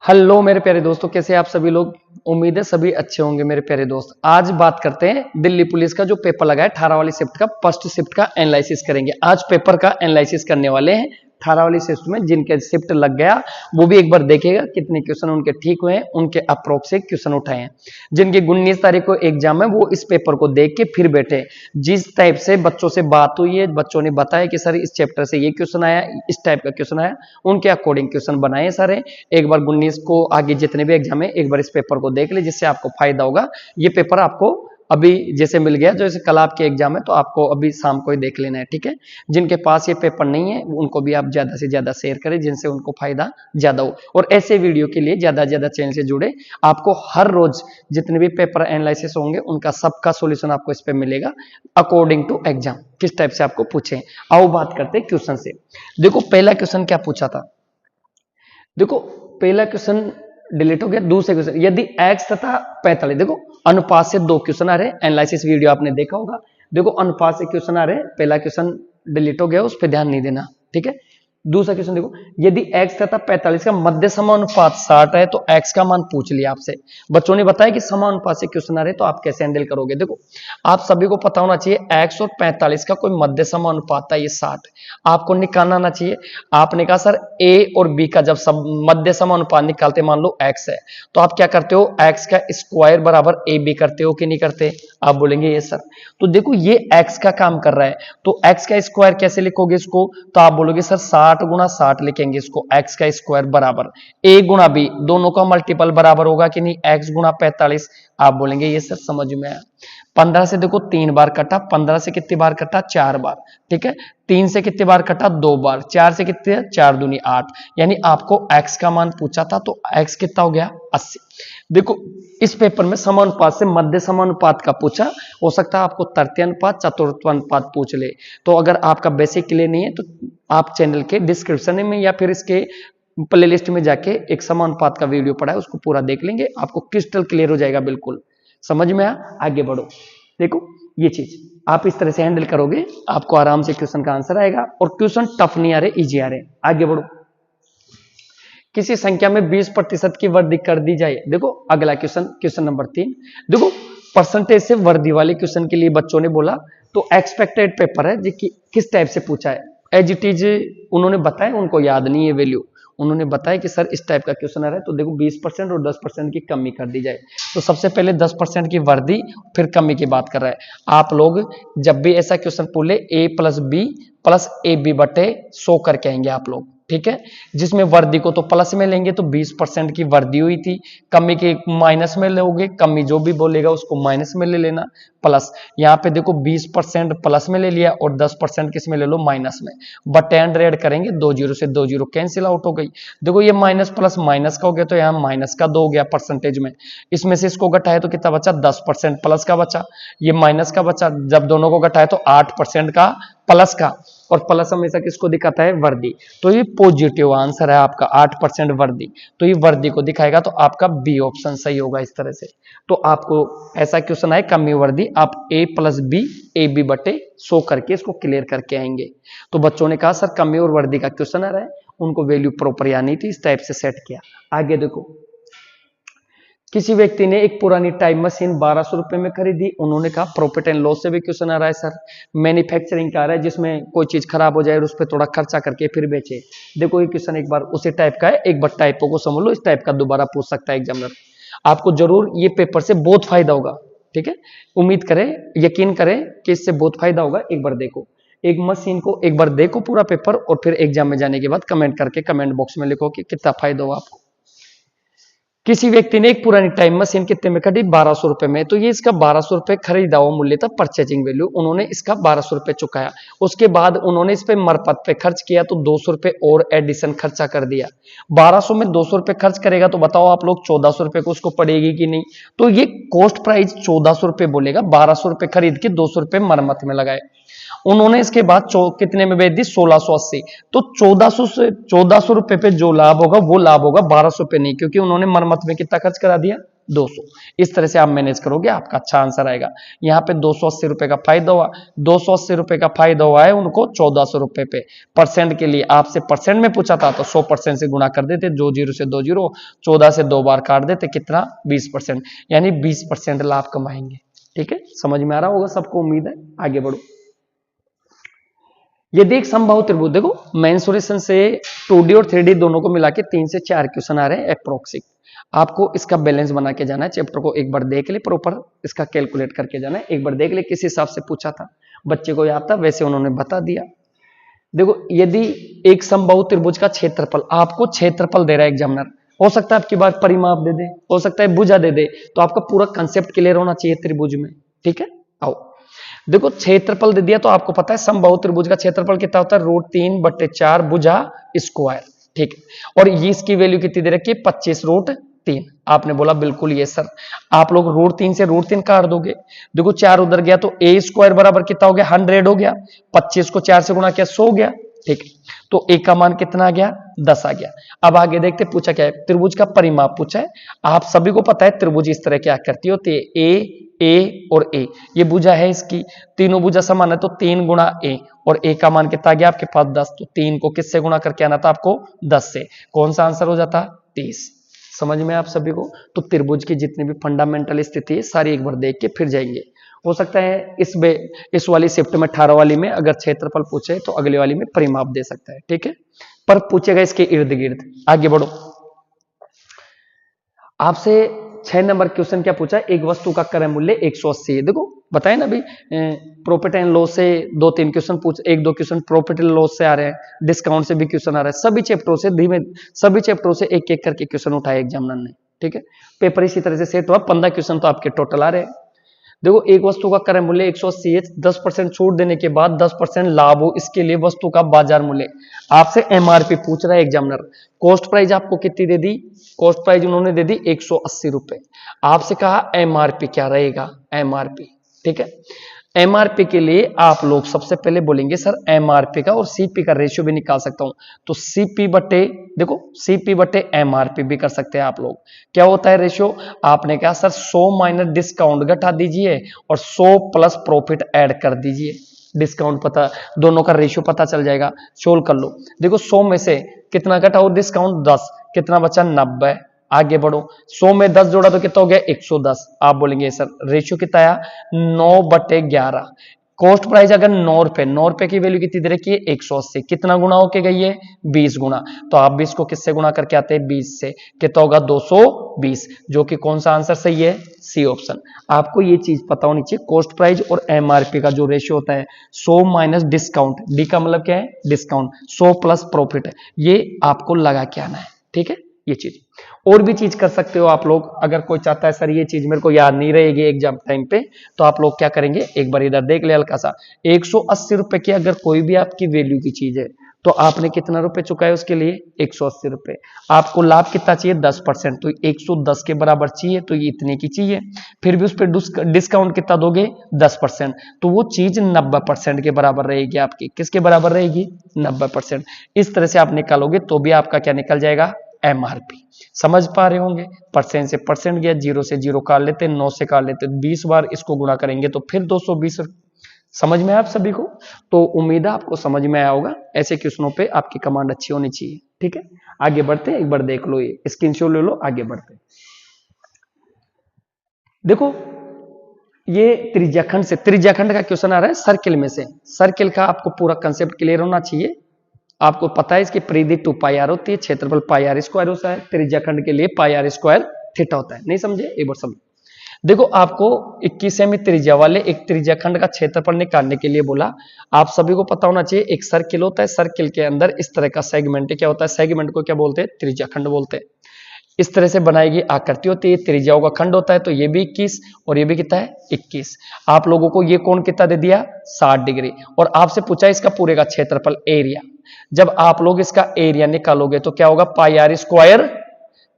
Hello मेरे प्यारे दोस्तों, कैसे आप सभी लोग। उम्मीद है सभी अच्छे होंगे मेरे प्यारे दोस्त। आज बात करते हैं दिल्ली पुलिस का जो पेपर लगा है 18 वाली शिफ्ट का, फर्स्ट शिफ्ट का एनालिसिस करेंगे। आज पेपर का एनालिसिस करने वाले हैं 18 वाली शिफ्ट में जिनके शिफ्ट लग गया वो भी एक बार देखेगा कितने क्वेश्चन उनके ठीक हुए हैं, उनके अप्रोक्स से क्वेश्चन उठाए हैं। जिनकी 19 तारीख को एग्जाम है वो इस पेपर को देख के फिर बैठे। जिस टाइप से बच्चों से बात हुई है, बच्चों ने बताया कि सर इस चैप्टर से ये क्वेश्चन आया, इस टाइप का क्वेश्चन आया, उनके अकॉर्डिंग क्वेश्चन बनाए सारे। एक बार 19 को आगे जितने भी एग्जाम है एक बार इस पेपर को देख ले, जिससे आपको फायदा होगा। ये पेपर आपको अभी जैसे मिल गया, जैसे कल आपके एग्जाम है तो आपको अभी शाम को ही देख लेना है, ठीक है। जिनके पास ये पेपर नहीं है उनको भी आप ज्यादा से ज्यादा शेयर करें, जिनसे उनको फायदा ज्यादा हो। और ऐसे वीडियो के लिए ज्यादा से ज्यादा चैनल से जुड़े। आपको हर रोज जितने भी पेपर एनालिसिस होंगे उनका सबका सॉल्यूशन आपको इस पे मिलेगा अकॉर्डिंग टू एग्जाम, किस टाइप से आपको पूछे। आओ बात करते हैं क्वेश्चन से। देखो पहला क्वेश्चन क्या पूछा था। देखो पहला क्वेश्चन डिलीट हो गया। दूसरे क्वेश्चन, यदि x तथा 45, देखो अनुपात से दो क्वेश्चन आ रहे हैं। एनालिसिस वीडियो आपने देखा होगा। देखो अनुपात से क्वेश्चन आ रहे हैं। पहला क्वेश्चन डिलीट हो गया, उस पर ध्यान नहीं देना, ठीक है। दूसरा क्वेश्चन देखो, यदि x तथा 45 का मध्य समानुपात 60 है तो x का मान पूछ लिया आपसे। बच्चों ने बताया कि समानुपात से क्वेश्चन आ रहे हैं तो आप कैसे हैंडल करोगे। देखो आप सभी को पता होना चाहिए x और 45 का कोई मध्य समानुपात था, ये 60 आपको निकालना आना चाहिए। आपने कहा सर a और b का जब सब मध्य समानुपात निकालते, मान लो x है तो आप क्या करते हो, x का स्क्वायर बराबर ab करते हो कि नहीं करते। आप बोलेंगे ये सर। तो देखो ये x का काम कर रहा है तो x का स्क्वायर कैसे लिखोगे इसको, तो आप बोलोगे सर 60 गुणा 60 लिखेंगे इसको। x का स्क्वायर बराबर a गुणा b, दोनों का मल्टीपल बराबर होगा कि नहीं, x गुणा 45। आप बोलेंगे ये सर समझ में आया। 15 से देखो 3 बार कटा, 15 से कितनी बार कटा, 4 बार, ठीक है। 3 से कितनी बार कटा, 2 बार, 4 से कितने, 4 दूनी 8। यानी आपको x का मान पूछा था तो x कितना हो गया, 80। देखो इस पेपर में समानुपात से मध्य समानुपात का पूछा, हो सकता है आपको तृतीय अनुपात चतुर्थ अनुपात पूछ ले। तो अगर आपका बेसिक क्लियर नहीं है तो आप चैनल के डिस्क्रिप्शन में या फिर इसके प्लेलिस्ट में जाके एक समानुपात का वीडियो पड़ा है उसको पूरा देख लेंगे, आपको क्रिस्टल क्लियर हो जाएगा, बिल्कुल समझ में आया। आगे बढ़ो। देखो ये चीज आप इस तरह से हैंडल करोगे, आपको आराम से क्वेश्चन का आंसर आएगा। और क्वेश्चन टफ नहीं आ रहे, इजी आ रहे। आगे बढ़ो। किसी संख्या में 20% की वृद्धि कर दी जाए। देखो अगला क्वेश्चन, क्वेश्चन नंबर 3। देखो परसेंटेज से वृद्धि वाले क्वेश्चन के लिए बच्चों ने बोला तो एक्सपेक्टेड पेपर है जी किस टाइप से पूछा है। एज इट इज उन्होंने बताया, उनको याद नहीं है वैल्यू, उन्होंने बताया कि सर इस टाइप का क्वेश्चन आ रहा है तो देखो 20% और 10% की कमी कर दी जाए। तो सबसे पहले 10% की वृद्धि फिर कमी की बात कर रहा है। आप लोग जब भी ऐसा क्वेश्चन पूछे a plus B plus A B बटे 100 करके आएंगे आप लोग, ठीक है। जिसमें वृद्धि को तो प्लस में लेंगे तो 20% की वृद्धि हुई थी, कमी के माइनस में लोगे, कमी जो भी बोलेगा उसको माइनस में ले लेना, प्लस यहाँ पे देखो 20% प्लस में ले लिया और 10% किस में ले लो, माइनस में। बटे 100 करेंगे, 2 जीरो से 2 जीरो कैंसिल आउट हो गई। देखो ये माइनस प्लस माइनस का हो गया तो यहाँ माइनस का 2 हो गया परसेंटेज में। इसमें से इसको घटाए तो कितना बचा, 10% प्लस का बचा, ये माइनस का बचा। जब दोनों को घटाए तो 8% का प्लस का, और प्लस हमेशा किसको दिखाता है, वृद्धि। तो ये पॉजिटिव आंसर है आपका 8% वृद्धि, तो ये वृद्धि को दिखाएगा तो आपका बी ऑप्शन सही होगा इस तरह से। तो आपको ऐसा क्वेश्चन आए कमी वृद्धि, आप a plus B A B बटे 100 करके इसको क्लियर करके आएंगे। तो बच्चों ने कहा सर कमी और वृद्धि का क्वेश्चन आ रहा है, उनको वैल्यू प्रॉपर याद नहीं थी, इस टाइप से सेट किया। आगे देखो, किसी व्यक्ति ने एक पुरानी टाइम मशीन 1200 रुपए में खरीदी। उन्होंने कहा प्रॉफिट एंड लॉस से भी क्वेश्चन आ रहा है सर। मैन्युफैक्चरिंग का आ रहा है जिसमें कोई चीज खराब हो जाए और उस पर थोड़ा खर्चा करके फिर बेचे। देखो ये क्वेश्चन एक बार उसी टाइप का है, एक बार टाइपों को समझ लो, इस टाइप का दोबारा पूछ सकता है एग्जामिनर। आपको जरूर ये पेपर से बहुत फायदा होगा, ठीक है। उम्मीद करें, यकीन करें कि इससे बहुत फायदा होगा। एक बार देखो, एक मशीन को एक बार देखो पूरा पेपर, और फिर एग्जाम में जाने के बाद कमेंट करके कमेंट बॉक्स में लिखो कि कितना फायदा हुआ आपको। किसी व्यक्ति ने एक पुरानी टाइम मशीन कितने में खरीदी, 1200 रुपए में। तो ये इसका 1200 रुपए खरीदा हुआ मूल्य था, परचेजिंग वैल्यू। उन्होंने इसका 1200 रुपए चुकाया, उसके बाद उन्होंने इस पे मरम्मत पे खर्च किया तो 200 रुपए और एडिशन खर्चा कर दिया। 1200 में 200 रुपए खर्च करेगा तो बताओ आप लोग 1400 रुपए को उसको पड़ेगी कि नहीं। तो ये कॉस्ट प्राइस 1400 रुपए बोलेगा, 1200 रुपए खरीद के 200 रुपए मरम्मत में लगाए। उन्होंने इसके बाद कितने में बेच दी, 1680। तो 1400 से 1400 रुपए पे जो लाभ होगा वो लाभ होगा, 1200 पे नहीं, क्योंकि उन्होंने मरम्मत में कितना खर्च करा दिया, 200। इस तरह से आप मैनेज करोगे, आपका अच्छा आंसर आएगा। यहाँ पे 280 रुपए का फायदा हुआ, 280 रुपए का फायदा हुआ है उनको 1400 रुपए पे। परसेंट के लिए आपसे परसेंट में पूछा था तो 100% से गुणा कर देते, 2 जीरो से 2 जीरो, 14 से 2 बार काट देते, कितना, 20%, यानी 20% लाभ कमाएंगे। ठीक है, समझ में आ रहा होगा सबको, उम्मीद है। आगे बढ़ो। यदि एक समबाहु त्रिभुज, देखो मेंसुरेशन से 2D और 3D दोनों को मिला के 3 से 4 क्वेश्चन आ रहे हैं अप्रोक्सिक। आपको इसका बैलेंस बना के जाना है, चैप्टर को एक बार देख ले, प्रॉपर इसका कैलकुलेट करके जाना है, एक बार देख ले किस हिसाब से पूछा था, बच्चे को याद था वैसे उन्होंने बता दिया। देखो यदि एक समबाहु त्रिभुज का क्षेत्रफल, आपको क्षेत्रफल दे रहा है एग्जामिनर, हो सकता है आपकी बात परिमाप दे दे, हो सकता है भुजा दे दे, तो आपका पूरा कंसेप्ट क्लियर होना चाहिए त्रिभुज में। ठीक है, आओ देखो क्षेत्रफल दे दिया तो आपको पता है समबाहु त्रिभुज का क्षेत्रफल कितना होता है, √3/4 भुजा स्क्वायर। ठीक है, और ये इसकी वैल्यू कितनी दे रखी है, 25√3। आपने बोला बिल्कुल ये सर, आप लोग √3 से √3 काट दोगे, देखो 4 उधर गया तो a² बराबर कितना हो गया, 100 हो गया, 25 को 4 से गुणा किया 100 हो गया। ठीक है, तो a का मान कितना आ गया, 10 आ गया। अब आगे देखते पूछा क्या है, त्रिभुज का परिमाप पूछा है। आप सभी को पता है त्रिभुज इस तरह क्या करती होती है, ए और ए, ये भुजा है इसकी, तीनों भुजा समान है तो 3 गुणा ए, और ए का मान कितना आ गया आपके पास 10, तो 3 को किससे गुणा करके आना था आपको, 10 से, कौन सा आंसर हो जाता, 30। समझ में आप सभी को। तो त्रिभुज की जितनी भी फंडामेंटल स्थिति है सारी एक बार देख के फिर जाएंगे। हो सकता है इस वाली शिफ्ट में 18 वाली में अगर क्षेत्रफल पूछे तो अगले वाली में परिमाप दे सकता है। ठीक है, पर पूछेगा इसके इर्द गिर्द। आगे बढ़ो, आपसे 6 नंबर क्वेश्चन क्या पूछा है, एक वस्तु का क्रय मूल्य 180 है। देखो बताए ना अभी, प्रॉफिट एंड लॉस से 2-3 क्वेश्चन पूछ, 1-2 क्वेश्चन प्रॉफिट एंड लॉस से आ रहे हैं, डिस्काउंट से भी क्वेश्चन आ रहा है, सभी चैप्टरों से एक एक करके क्वेश्चन उठाए एग्जामिनर ने। ठीक है, पेपर इसी तरह से सेट हुआ, 15 क्वेश्चन तो आपके टोटल आ रहे हैं। देखो एक वस्तु का क्रय मूल्य 180 है, 10% छूट देने के बाद 10% लाभ हो, इसके लिए वस्तु का बाजार मूल्य, आपसे एमआरपी पूछ रहा है एग्जामिनर। कॉस्ट प्राइस आपको कितनी दे दी, कॉस्ट प्राइस उन्होंने दे दी 180 रुपए। आपसे कहा एमआरपी क्या रहेगा, एमआरपी। ठीक है, एमआरपी के लिए आप लोग सबसे पहले बोलेंगे सर एमआरपी का और सीपी का रेशियो भी निकाल सकता हूं, तो सीपी बटे, देखो सीपी बटे एमआरपी भी कर सकते हैं आप लोग। क्या होता है रेशियो, आपने कहा सर 100 माइनस डिस्काउंट घटा दीजिए और 100 प्लस प्रॉफिट ऐड कर दीजिए, डिस्काउंट पता, दोनों का रेशियो पता चल जाएगा, सोल्व कर लो। देखो 100 में से कितना घटाओ डिस्काउंट, 10, कितना बचा 90। आगे बढ़ो, 100 में 10 जोड़ा तो कितना हो गया 110। आप बोलेंगे सर रेशियो कितना आया 9/11। कॉस्ट प्राइस अगर 9 रुपए, 9 रुपए की वैल्यू कितनी दे रखी है 180, कितना गुना होके गई है 20 गुना, तो आप 20 को किससे गुणा करके आते हैं 20 से, कितना होगा 220, जो कि कौन सा आंसर सही है, सी ऑप्शन। आपको ये चीज पता होनी चाहिए, कॉस्ट प्राइस और एमआरपी का जो रेशियो होता है 100 माइनस डिस्काउंट, डी का मतलब क्या है डिस्काउंट, 100 प्लस प्रॉफिट है, ये आपको लगा के आना है। ठीक है, ये चीज और भी चीज कर सकते हो आप लोग, अगर कोई चाहता है सर ये चीज मेरे को याद नहीं रहेगी एग्जाम टाइम पे, तो आप लोग क्या करेंगे, एक बार इधर देख ले हल्का सा, 180 रुपए की अगर कोई भी आपकी वैल्यू की चीज है तो आपने कितना रुपए चुकाया उसके लिए 180 रुपए, आपको लाभ कितना चाहिए 10%, तो 110 के बराबर चाहिए, तो ये इतने की चाहिए, फिर भी उस पर डिस्काउंट कितना दोगे 10%, तो वो चीज 90% के बराबर रहेगी आपकी, किसके बराबर रहेगी 90%। इस तरह से आप निकालोगे तो भी आपका क्या निकल जाएगा एमआरपी। समझ पा रहे होंगे, परसेंट से परसेंट गया, 0 से 0 काट लेते, 9 से काट लेते, 20 बार इसको गुणा करेंगे तो फिर 220। समझ में आप सभी को, तो उम्मीद है आपको समझ में आया होगा। ऐसे क्वेश्चनों पे आपकी कमांड अच्छी होनी चाहिए। ठीक है, आगे बढ़ते हैं, एक बार देख लो, ये स्क्रीनशॉट ले लो, आगे बढ़ते हैं। देखो ये त्रिज्याखंड से, त्रिज्याखंड का क्वेश्चन आ रहा है सर्किल में से, सर्किल का आपको पूरा कंसेप्ट क्लियर होना चाहिए। आपको पता है इसकी परिधि 2πr होती है, क्षेत्रफल πr² होता है, त्रिज्याखंड के लिए πr² थीटा होता है, नहीं समझे एक बार समझो। देखो आपको 21 सेमी त्रिज्या वाले एक त्रिज्याखंड का क्षेत्रफल निकालने के लिए बोला। आप सभी को पता होना चाहिए एक सर्किल होता है, सर्किल के अंदर इस तरह का सेगमेंट क्या होता है, सेगमेंट को क्या बोलते हैं त्रिज्याखंड बोलते हैं। इस तरह से बनाएगी आकृति होती है, त्रिज्याओं का खंड होता है, तो ये भी 21 और ये भी कितना है 21। आप लोगों को ये कोण कितना दे दिया 60 डिग्री, और आपसे पूछा इसका पूरे का क्षेत्रफल एरिया। जब आप लोग इसका एरिया निकालोगे तो क्या होगा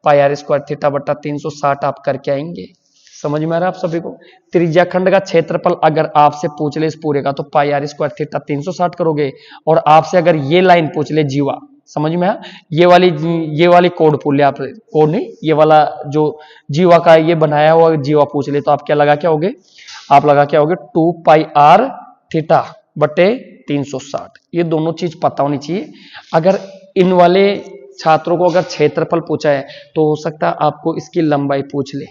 πr² थीटा बटा 360 आप करके आएंगे। समझ में आ रहा है आप सभी को? त्रिज्या खंड का क्षेत्रफल अगर आपसे पूछ ले इस पूरे का तो पाई आर स्क्वायर थीटा 360 करोगे। और आपसे अगर ये लाइन पूछ ले जीवा, समझ में आया? ये वाली कोड पूछ ले, आप कोड नहीं, ये वाला जो जीवा का ये बनाया हुआ जीवा पूछ ले, तो आप क्या लगा के आओगे? आप लगा के आओगे 2 पाई आर थीटा बटे 360। ये दोनों चीज पता होनी चाहिए। अगर इन वाले छात्रों को अगर क्षेत्रफल पूछा है तो हो सकता है आपको इसकी लंबाई पूछ ले,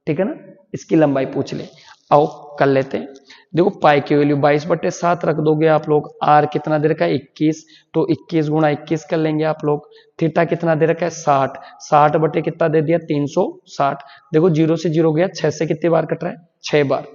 ठीक है ना? इसकी लंबाई पूछ ले। आओ कर लेते हैं। देखो पाई की वैल्यू 22/7 रख दोगे आप लोग। आर कितना दे रखा है? 21, तो 21 गुणा 21 कर लेंगे आप लोग। थीटा कितना दे रखा है? 60, 60 बटे कितना दे दिया? 360। देखो 0 से 0 गया, 6 से कितनी बार कट रहा है? 6 बार।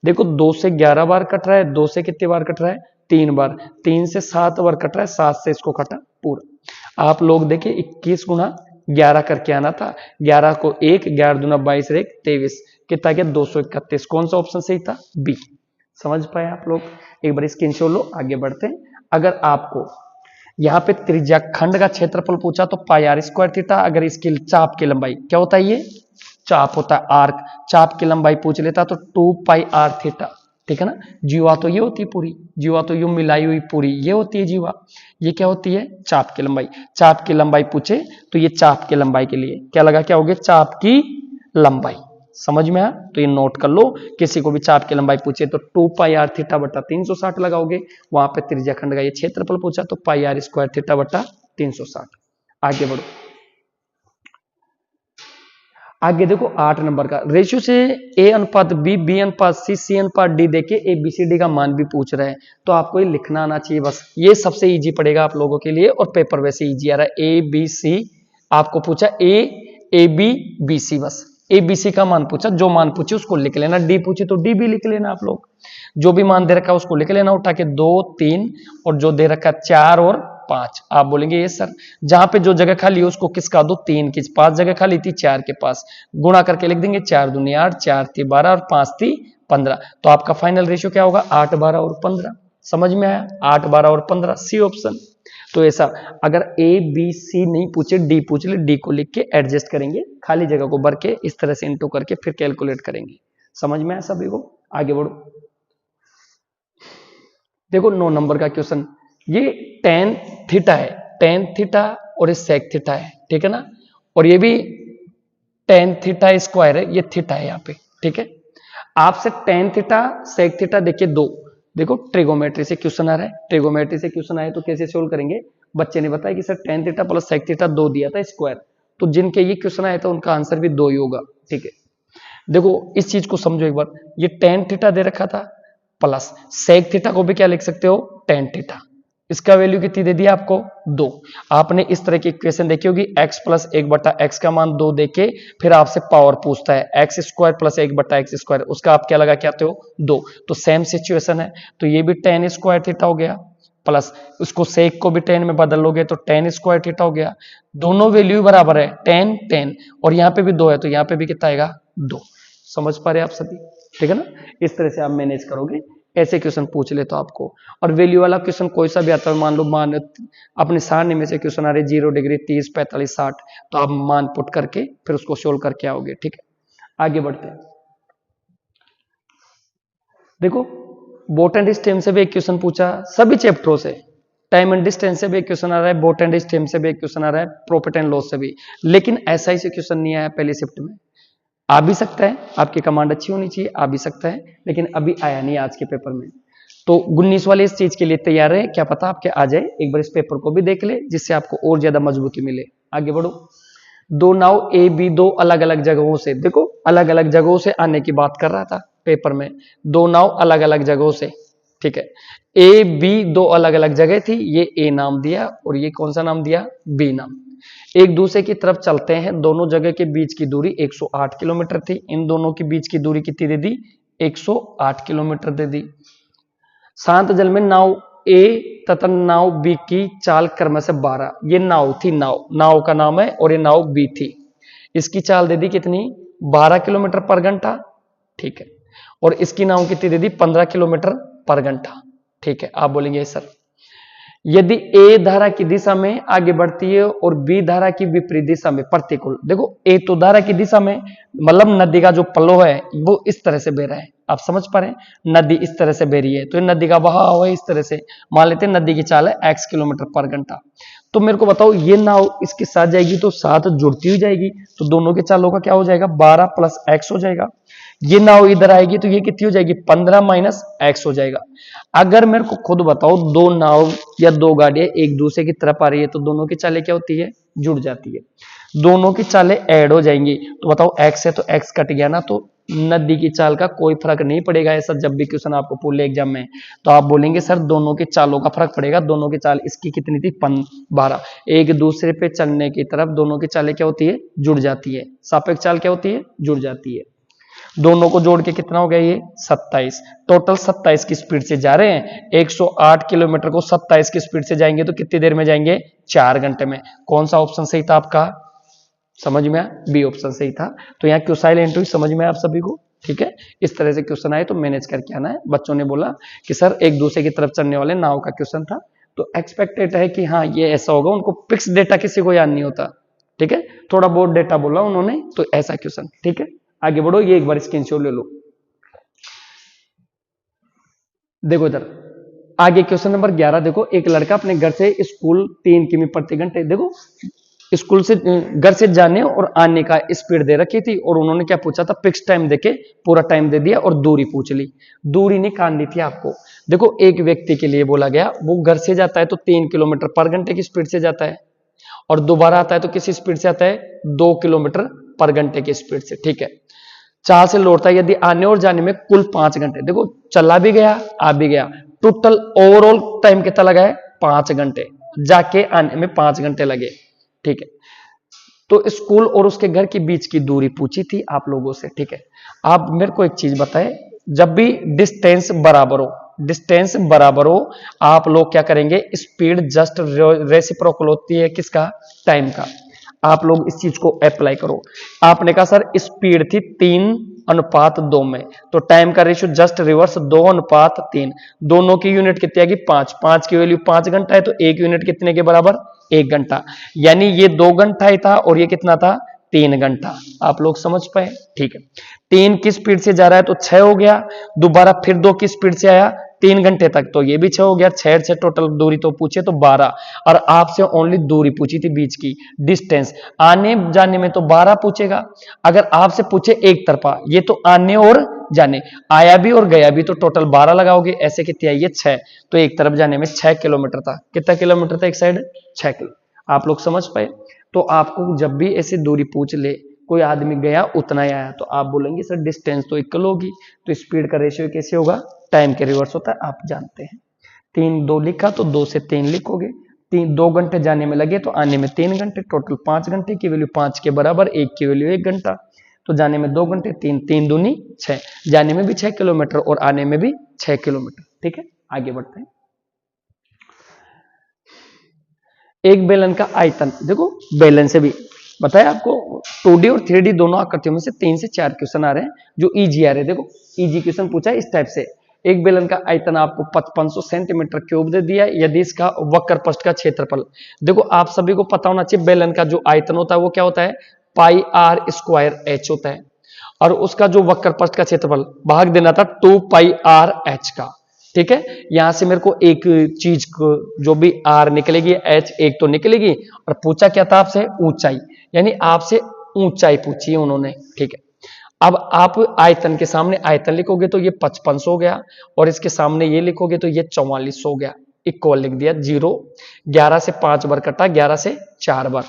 देखो 2 से 11 बार कट रहा है, 2 से कितनी बार कट रहा है? 3 बार। 3 से 7 बार कट रहा है, 7 से इसको कटा पूरा। आप लोग देखिए 21 गुणा 11 करके आना था। 11 को 1, 11 दूना 22 1 23, कितना गया? 231। कौन सा ऑप्शन सही था? बी। समझ पाए आप लोग? एक बार स्क्रीनशॉट लो, आगे बढ़ते हैं। अगर आपको यहाँ पे त्रिज्या खंड का क्षेत्रफल पूछा तो पाई आर स्क्वायर थीटा, अगर इसकी चाप की लंबाई क्या होता है? ये चाप होता है, आर्क। चाप की लंबाई पूछ लेता तो 2 पाई आर थीटा, ठीक है ना? जीवा तो ये होती है पूरी, जीवा तो यूं मिलाई हुई पूरी ये होती है जीवा। ये क्या होती है? चाप की लंबाई। चाप की लंबाई पूछे तो ये चाप की लंबाई के लिए क्या लगा क्या होगे? चाप की लंबाई। समझ में आया? तो ये नोट कर लो, किसी को भी चाप की लंबाई पूछे तो 2 पाई आर थीटा बटा 360 लगाओगे। वहां पे त्रिज्या खंड का ये क्षेत्रफल पूछा तो पाई आर स्क्वायर थीटा बटा 360। आगे बढ़ो। आगे देखो 8 नंबर का रेशियो से ए अनुपात बी, बी अनुपात सी, सी अनुपात डी देके ए बी सी डी का मान भी पूछ रहे हैं। तो आपको ये लिखना आना चाहिए बस। ये सबसे इजी पड़ेगा आप लोगों के लिए, और पेपर वैसे इजी आ रहा है। ए बी सी आपको पूछा, ए बी बी सी, बस ए बी सी का मान पूछा, जो मान पूछे उसको लिख लेना। डी पूछे तो डी भी लिख लेना आप लोग। जो भी मान दे रखा है उसको लिख लेना उठा के, 2 3, और जो दे रखा है 4 और 5। आप बोलेंगे ये सर जहां पे जो जगह खाली है उसको किसका दो? 3 की। 5 जगह खाली थी 4 के पास, गुणा करके लिख देंगे। 4 दूनी 8, 4 थी 12 और 5 थी 15। तो आपका फाइनल रेशियो क्या होगा? 8 12 और 15। समझ में आया? 8 12 और 15, सी ऑप्शन। तो ऐसा अगर ए बी सी नहीं पूछे, डी पूछ ले, डी को लिख के एडजस्ट करेंगे, खाली जगह को भर के इस तरह से इंटू करके फिर कैलकुलेट करेंगे। समझ में आया सभी को? आगे बढ़ो। देखो 9 नंबर का क्वेश्चन, ये टेन थीटा है, टेन थीटा और ये सेक थीटा है, ठीक है ना? और ये भी टेन थीटा स्क्वायर है, ये थीटा है यहाँ पे, ठीक है? आपसे टेन थीटा सेक थीटा देखिए दो, देखो ट्रिगोमेट्री से क्वेश्चन आ रहा है। ट्रिगोमेट्री से क्वेश्चन आए तो कैसे सोल्व करेंगे? बच्चे ने बताया कि sir tan theta plus sec theta 2 दिया था स्क्वायर, तो जिनके ये क्वेश्चन आया था उनका आंसर भी 2 ही होगा, ठीक है? देखो इस चीज को समझो एक बार, ये टेन थीटा दे रखा था प्लस सेक थीटा को भी क्या लिख सकते हो? Tan theta. इसका वैल्यू कितनी दे दी आपको? 2। आपने इस तरह की इक्वेशन देखी होगी, x प्लस 1/x का मान 2 देके फिर आपसे पावर पूछता है x square plus 1/x square, उसका आप क्या लगा के आते हो? 2। तो सेम सिचुएशन है, तो ये भी टेन स्क्वायर थीटा हो गया, प्लस उसको सेक को भी टेन में बदल लोगे तो टेन स्क्वायर थीटा हो गया। दोनों वैल्यू बराबर है, टेन टेन, और यहाँ पे भी 2 है तो यहाँ पे भी कितना आएगा? 2। समझ पा रहे आप सभी? ठीक है ना? इस तरह से आप मैनेज करोगे, ऐसे क्वेश्चन पूछ ले तो आपको। और वैल्यू वाला क्वेश्चन कोई सा भी आता है, मान लो अपने सारणी में से क्वेश्चन आ रहे 0 डिग्री 30 45 60, तो आप मान पुट करके फिर उसको सोल्व करके आओगे, ठीक है? आगे बढ़ते हैं। देखो बोट एंड स्टेम से भी एक क्वेश्चन पूछा, सभी चैप्टरों से। टाइम एंड डिस्टेंस से भी एक क्वेश्चन आ रहा है, बोट एंड स्टेम से भी एक क्वेश्चन आ रहा है, प्रॉफिट एंड लॉस से भी। लेकिन ऐसा ही से क्वेश्चन नहीं आया पहली शिफ्ट में। आ भी सकता है, आपकी कमांड अच्छी होनी चाहिए, आ भी सकता है, लेकिन अभी आया नहीं आज के पेपर में। तो 19 वाले इस चीज के लिए तैयार है, क्या पता आपके आ जाए। एक बार इस पेपर को भी देख ले, जिससे आपको और ज्यादा मजबूती मिले। आगे बढ़ो। दो नाव ए बी दो अलग अलग जगहों से, देखो अलग अलग जगहों से आने की बात कर रहा था पेपर में। दो नाव अलग अलग जगहों से, ठीक है? ए बी दो अलग अलग जगह थी, ये ए नाम दिया और ये कौन सा नाम दिया? बी नाम। एक दूसरे की तरफ चलते हैं, दोनों जगह के बीच की दूरी 108 किलोमीटर थी। इन दोनों के बीच की दूरी कितनी दे दी? 108 किलोमीटर दे दी। शांत जल में नाव ए तथा नाव बी की चाल क्रम से 12, ये नाव थी, नाव का नाम है, और ये नाव बी थी। इसकी चाल दे दी कितनी? 12 किलोमीटर पर घंटा, ठीक है? और इसकी नाव कितनी दे दी? 15 किलोमीटर पर घंटा, ठीक है? आप बोलेंगे सर यदि ए धारा की दिशा में आगे बढ़ती है और बी धारा की विपरीत दिशा में प्रतिकूल, देखो ए तो धारा की दिशा में, मतलब नदी का जो फ्लो है वो इस तरह से बह रहा है, आप समझ पा रहे हैं, नदी इस तरह से बह रही है तो नदी का बहाव है इस तरह से, मान लेते हैं नदी की चाल है x किलोमीटर पर घंटा। तो मेरे को बताओ ये नाव इसके साथ जाएगी तो साथ जुड़ती हुई जाएगी, तो दोनों के चालों का क्या हो जाएगा 12 प्लस x हो जाएगा। ये नाव इधर आएगी तो ये कितनी हो जाएगी 15 माइनस x हो जाएगा। अगर मेरे को खुद बताओ दो नाव या दो गाड़ियां एक दूसरे की तरफ आ रही है तो दोनों की चालें क्या होती है, जुड़ जाती है, दोनों की चालें ऐड हो जाएंगी। तो बताओ x है तो x कट गया ना, तो नदी की चाल का कोई फर्क नहीं पड़ेगा। ऐसा जब भी क्वेश्चन आपको पूछे एग्जाम में तो आप बोलेंगे सर दोनों की चालों का फर्क पड़ेगा, दोनों की चाल इसकी कितनी थी 12, एक दूसरे पे चलने की तरफ दोनों की चालें क्या होती है, जुड़ जाती है। सापेक्ष चाल क्या होती है, जुड़ जाती है। दोनों को जोड़ के कितना हो गया ये 27, टोटल 27 की स्पीड से जा रहे हैं। 108 किलोमीटर को 27 की स्पीड से जाएंगे तो कितनी देर में जाएंगे, 4 घंटे में। कौन सा ऑप्शन सही था आपका, समझ में आया, बी ऑप्शन सही था। तो यहाँ क्यों साइलेंट हुई, समझ में आया आप सभी को, ठीक है। इस तरह से क्वेश्चन आए तो मैनेज करके आना है। बच्चों ने बोला कि सर एक दूसरे की तरफ चलने वाले नाव का क्वेश्चन था, तो एक्सपेक्टेड है कि हाँ ये ऐसा होगा, उनको फिक्स डेटा किसी को याद नहीं होता, ठीक है, थोड़ा बहुत डेटा बोला उन्होंने तो ऐसा क्वेश्चन, ठीक है। आगे बढ़ो, ये एक बार स्क्रीनशॉट ले लो। देखो इधर आगे क्वेश्चन नंबर 11 देखो, एक लड़का अपने घर से स्कूल 3 किमी प्रति घंटे, देखो स्कूल से घर से जाने और आने का स्पीड दे रखी थी और उन्होंने क्या पूछा था, फिक्स टाइम देके पूरा टाइम दे दिया और दूरी पूछ ली, दूरी निकालनी थी आपको। देखो एक व्यक्ति के लिए बोला गया, वो घर से जाता है तो 3 किलोमीटर पर घंटे की स्पीड से जाता है और दोबारा आता है तो किस स्पीड से आता है, 2 किलोमीटर पर घंटे की स्पीड से, ठीक है। 4 से लौटता है, यदि आने और जाने में कुल 5 घंटे, देखो चला भी गया आ भी गया, टोटल ओवरऑल टाइम कितना लगा है 5 घंटे, जाके आने में 5 घंटे लगे, ठीक है। तो स्कूल और उसके घर के बीच की दूरी पूछी थी आप लोगों से, ठीक है। आप मेरे को एक चीज बताएं, जब भी डिस्टेंस बराबर हो, डिस्टेंस बराबर हो, आप लोग क्या करेंगे, स्पीड जस्ट रेसिप्रोकल होती है किसका, टाइम का। आप लोग इस चीज को अप्लाई करो। आपने कहा सर स्पीड थी 3:2 में, तो टाइम का रेशियो जस्ट रिवर्स 2:3, दोनों की यूनिट कितनी आएगी 5, 5 की वैल्यू 5 घंटा है तो एक यूनिट कितने के बराबर, 1 घंटा, यानी ये 2 घंटा ही था और ये कितना था 3 घंटा। आप लोग समझ पाए, ठीक है। 3 की स्पीड से जा रहा है तो 6 हो गया, दोबारा फिर 2 की स्पीड से आया 3 घंटे तक तो ये भी 6 हो गया, 6 से टोटल दूरी तो पूछे तो 12, और आपसे ओनली दूरी पूछी थी बीच की, डिस्टेंस। आने जाने में तो 12 पूछेगा, अगर आपसे पूछे एक तरफा, ये तो आने और जाने, आया भी और गया भी, तो टोटल 12 लगाओगे, ऐसे कितनी आई है 6, तो एक तरफ जाने में 6 किलोमीटर था। कितना किलोमीटर था एक साइड, 6 किलो। आप लोग समझ पाए। तो आपको जब भी ऐसे दूरी पूछ ले, कोई आदमी गया उतना ही आया, तो आप बोलेंगे सर डिस्टेंस तो इक्वल होगी, तो स्पीड का रेशियो कैसे होगा, टाइम के रिवर्स होता है, आप जानते हैं। 3:2 लिखा तो 2 से 3 लिखोगे, 2 घंटे जाने में लगे तो आने में 3 घंटे, टोटल 5 घंटे की वैल्यू 5 के बराबर, 1 की वैल्यू 1 घंटा, तो जाने में 2 घंटे, 3 3 दूनी 6, जाने में भी 6 किलोमीटर और आने में भी 6 किलोमीटर, ठीक है। आगे बढ़ते हैं। एक बेलन का आयतन, देखो बेलन से भी बताया आपको, 2D और 3D दोनों आकृतियों में से 3 से 4 क्वेश्चन आ रहे हैं जो इजी आ रहे हैं। देखो इजी क्वेश्चन पूछा है इस टाइप से, एक बेलन का आयतन आपको 5500 सेंटीमीटर क्यूब दे दिया, यदि इसका वक्र पृष्ठ का क्षेत्रफल, देखो आप सभी को पता होना चाहिए बेलन का जो आयतन होता है वो क्या होता है, पाई आर स्क्वायर एच होता है, और उसका जो वक्र पृष्ठ का क्षेत्रफल भाग देना था 2 पाई आर एच का, ठीक है। यहां से मेरे को एक चीज को जो भी आर निकलेगी एच एक तो निकलेगी, और पूछा क्या था आपसे, ऊंचाई, यानी आपसे ऊंचाई पूछी है उन्होंने, ठीक है। अब आप आयतन के सामने आयतन लिखोगे तो ये 5500 हो गया, और इसके सामने ये लिखोगे तो ये 4400 हो गया, इक्वल लिख दिया, 0 11 से 5 बार कटा, 11 से 4 बार,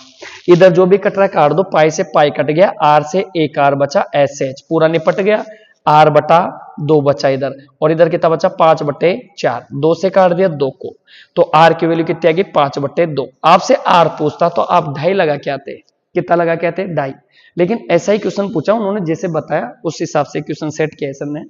इधर जो भी कट रहा है काट दो, पाई से पाई कट गया, आर से एक आर बचा, एच से एच पूरा निपट गया, आर बटा 2 बचा इधर, और इधर कितना बचा 5/4, 2 से काट दिया 2 को, तो आर की वैल्यू कितनी आ गई 5/2। आपसे आर पूछता तो आप 2.5 लगा के आते, कितना लगा के आते 2.5, लेकिन ऐसा ही क्वेश्चन पूछा उन्होंने, जैसे बताया उस हिसाब से क्वेश्चन सेट किया है सर ने।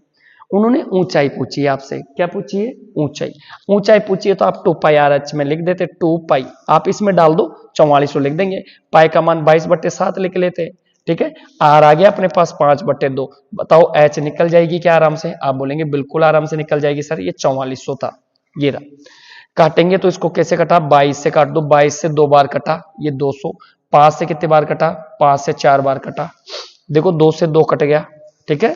उन्होंने ऊंचाई पूछी है आपसे, क्या पूछी है, ऊंचाई, ऊंचाई पूछी है तो आप 2 पाई आर एच में लिख देते, 2 पाई आप इसमें डाल दो 4400 लिख देंगे, पाई का मान 22/7 लिख लेते, ठीक है। आर आ गया अपने पास 5/2, बताओ एच निकल जाएगी क्या आराम से, आप बोलेंगे बिल्कुल आराम से निकल जाएगी सर, ये 4400 था, ये रहा। काटेंगे तो इसको कैसे कटा, 22 से काट दो, 22 से 2 बार कटा ये 200, 5 से कितने बार कटा, 5 से 4 बार कटा, देखो 2 से 2 कट गया, ठीक है।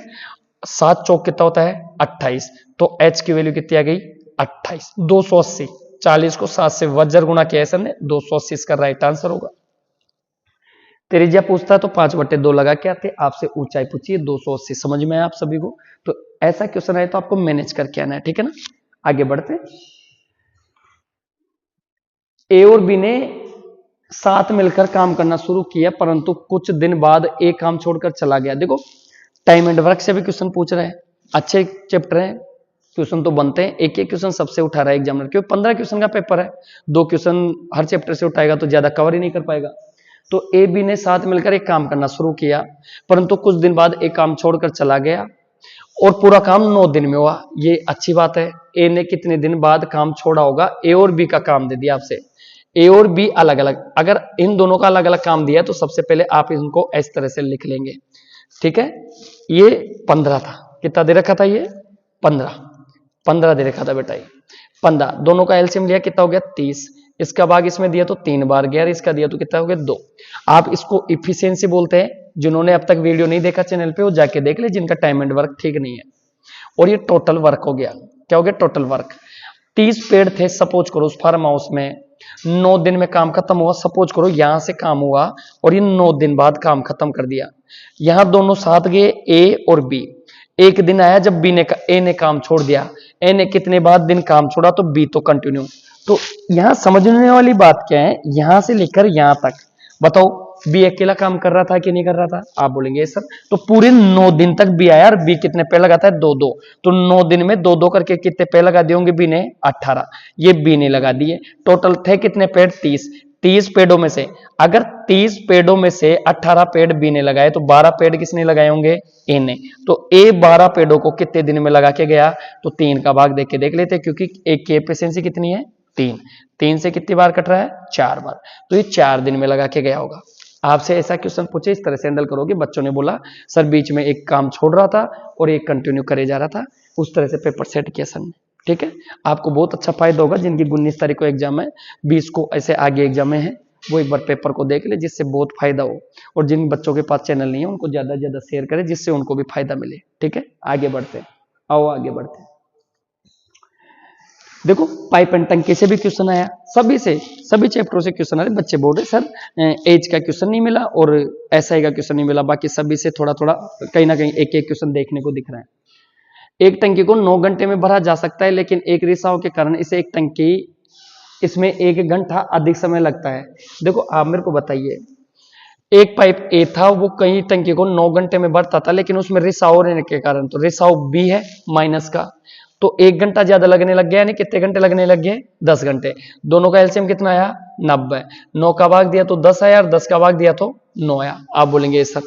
7 चौक कितना होता है 28, तो h की वैल्यू कितनी आ गई 28, 280, 40 को 7 से वज्र गुणा किया है सर ने, 280 इसका राइट आंसर होगा। त्रिज्या पूछता है तो 5/2 लगा के आते, आपसे ऊंचाई पूछिए 280, समझ में आया आप सभी को। तो ऐसा क्वेश्चन आए तो आपको मैनेज करके आना है, ठीक है ना। आगे बढ़ते, ए और बी ने साथ मिलकर काम करना शुरू किया, परंतु कुछ दिन बाद ए काम छोड़कर चला गया। देखो टाइम एंड वर्क से भी क्वेश्चन पूछ रहे हैं, अच्छे चैप्टर है, क्वेश्चन तो बनते हैं, एक एक क्वेश्चन सबसे उठा रहा है एग्जामिनर, क्योंकि 15 क्वेश्चन का पेपर है, 2 क्वेश्चन हर चैप्टर से उठाएगा तो ज्यादा कवर ही नहीं कर पाएगा। तो ए बी ने साथ मिलकर एक काम करना शुरू किया, परंतु कुछ दिन बाद एक काम छोड़कर चला गया और पूरा काम 9 दिन में हुआ। ये अच्छी बात है। ए ने कितने दिन बाद काम छोड़ा होगा, ए और बी का काम दे दिया आपसे, ए और बी अलग अलग, अगर इन दोनों का अलग अलग काम दिया तो सबसे पहले आप इनको इस तरह से लिख लेंगे, ठीक है। ये 15 था, कितना दे रखा था ये 15 दे रखा था बेटा, ये 15, दोनों का एलसीएम लिया कितना हो गया 30, इसका भाग इसमें दिया तो 3 बार गया, इसका दिया तो कितना हो गया 2। आप इसको इफिशियंसी बोलते हैं, जिन्होंने अब तक वीडियो नहीं देखा चैनल पे वो जाके देख ले, जिनका टाइम एंड वर्क ठीक नहीं है। और ये टोटल वर्क हो गया, क्या हो गया टोटल वर्क। 30 पेड़ थे सपोज करो उस फार्म हाउस में, 9 दिन में काम खत्म हुआ, सपोज करो यहां से काम हुआ और ये 9 दिन बाद काम खत्म कर दिया। यहां दोनों साथ गए ए और बी, एक दिन आया जब बी ने ए ने काम छोड़ दिया, ए ने कितने बाद दिन काम छोड़ा तो बी तो कंटिन्यू। तो यहां समझने वाली बात क्या है, यहां से लेकर यहां तक बताओ बी अकेला काम कर रहा था कि नहीं कर रहा था, आप बोलेंगे सर तो पूरे 9 दिन तक बी आया और बी कितने पेड़ लगाता है 2-2, तो 9 दिन में 2-2 करके कितने पेड़ लगा दिए होंगे बी ने 18, ये बी ने लगा दिए। टोटल थे कितने पेड़ 30 पेड़ों में से अगर 30 पेड़ों में से 18 पेड़ बी ने लगाए तो 12 पेड़ किसने लगाए होंगे ए ने, तो ए 12 पेड़ों को कितने दिन में लगा के गया, तो 3 का भाग देख के देख लेते, क्योंकि एक की एफिशिएंसी कितनी है 3 से कितनी बार कट रहा है 4 बार, तो ये 4 दिन में लगा के गया होगा। आपसे ऐसा क्वेश्चन पूछे इस तरह से हैंडल करोगे। बच्चों ने बोला सर बीच में एक काम छोड़ रहा था और एक कंटिन्यू करे जा रहा था, उस तरह से पेपर सेट किया सर ने, ठीक है। आपको बहुत अच्छा फायदा होगा, जिनकी 19 तारीख को एग्जाम है, 20 को ऐसे आगे एग्जाम है, वो एक बार पेपर को देख ले जिससे बहुत फायदा हो। और जिन बच्चों के पास चैनल नहीं है उनको ज्यादा से ज्यादा शेयर करें जिससे उनको भी फायदा मिले, ठीक है। आगे बढ़ते हैं, आओ आगे बढ़ते हैं। देखो पाइप एंड टंकी से भी क्वेश्चन आया, सभी से सभी चैप्टरों से क्वेश्चन आ रहे, बच्चे बोल रहे सर एज का क्वेश्चन नहीं मिला और एसआई का क्वेश्चन नहीं मिला, बाकी सभी से थोड़ा थोड़ा कहीं ना कहीं एक एक क्वेश्चन देखने को दिख रहा है। एक टंकी को 9 घंटे में भरा जा सकता है, लेकिन एक रिसाव के कारण इसे एक टंकी इसमें 1 घंटा अधिक समय लगता है। देखो आप मेरे को बताइए, एक पाइप ए था वो कहीं टंकी को 9 घंटे में भरता था, लेकिन उसमें रिसाव रहने के कारण, तो रिसाव बी है माइनस का, तो 1 घंटा ज्यादा लगने लग गया, यानी कितने घंटे लगने लग गए 10 घंटे। दोनों का एलसीएम कितना आया 90, 9 का भाग दिया तो 10 आया और 10 का भाग दिया तो 9 आया। आप बोलेंगे सर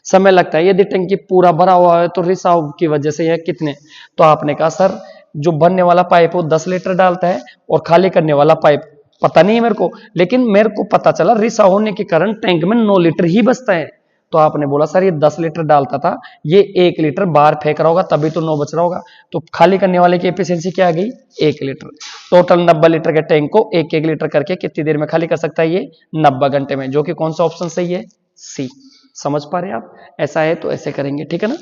समय लगता है, यदि टंकी पूरा भरा हुआ है तो रिसाव की वजह से यह कितने, तो आपने कहा सर जो भरने वाला पाइप वो 10 लीटर डालता है और खाली करने वाला पाइप पता नहीं है मेरे को, लेकिन मेरे को पता चला रिसाव होने के कारण टैंक में 9 लीटर ही बचता है। तो आपने बोला सर ये 10 लीटर डालता था, ये 1 लीटर बाहर फेंक रहा होगा तभी तो 9 बच रहा होगा, तो खाली करने वाले की एफिशिएंसी क्या आ गई 1 लीटर। टोटल 90 लीटर के टैंक को 1-1 लीटर करके कितनी देर में खाली कर सकता है ये 90 घंटे में, जो कि कौन सा ऑप्शन सही है सी। समझ पा रहे हैं आप, ऐसा है तो ऐसे करेंगे, ठीक है ना।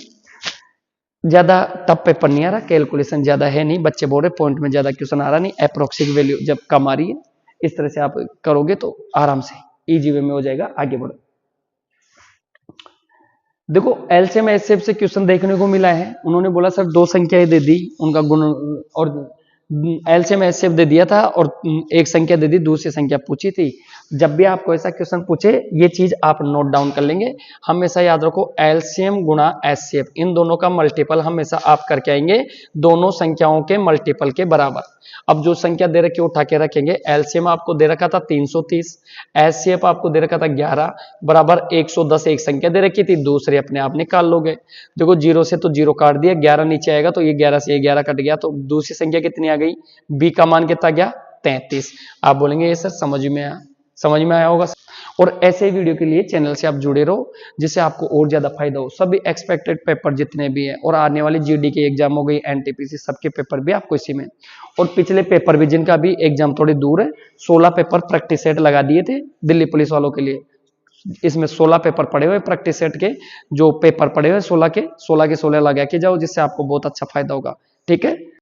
ज्यादा टफ पेपर नहीं आ रहा, कैलकुलेशन ज्यादा है नहीं, बच्चे बोल रहे पॉइंट में ज्यादा क्वेश्चन आ रहा नहीं, अप्रोक्सिमेट वैल्यू जब कम आ रही है इस तरह से आप करोगे तो आराम से इजी वे में हो जाएगा। आगे बढ़ो, देखो एलसीएम एचसीएफ से क्वेश्चन देखने को मिला है। उन्होंने बोला सर 2 संख्याएं दे दी, उनका गुण और एलसीएम एचसीएफ दे दिया था और एक संख्या दे दी, दूसरी संख्या पूछी थी। जब भी आपको ऐसा क्वेश्चन पूछे ये चीज आप नोट डाउन कर लेंगे, हमेशा याद रखो एलसीएम गुणा एचसीएफ इन दोनों का मल्टीपल हमेशा आप करके आएंगे दोनों संख्याओं के मल्टीपल के बराबर। अब जो संख्या दे रखी है उठा के रखेंगे, एलसीएम आपको दे रखा था 330, एचसीएफ आपको दे रखा था 11 बराबर 110, एक संख्या दे रखी थी, दूसरे अपने आप निकाल लोगे। देखो 0 से तो 0 काट दिया, 11 नीचे आएगा तो ये 11 से ये 11 कट गया, तो दूसरी संख्या कितनी आ गई, बी का मान कितना गया 33। आप बोलेंगे ये सर समझ में आया होगा। और ऐसे वीडियो के लिए चैनल से आप जुड़े रहो, जिससे आपको और ज्यादा फायदा हो। सभी एक्सपेक्टेड पेपर जितने भी हैं और आने वाली जीडी की एग्जाम हो गई, एनटीपीसी, सबके पेपर भी आपको इसी में, और पिछले पेपर भी जिनका भी एग्जाम थोड़ी दूर है, 16 पेपर प्रैक्टिस सेट लगा दिए थे दिल्ली पुलिस वालों के लिए। इसमें 16 पेपर पड़े हुए प्रैक्टिस सेट के, जो पेपर पड़े हुए 16 के 16 लगा के जाओ, जिससे आपको बहुत अच्छा फायदा होगा। ठीक है।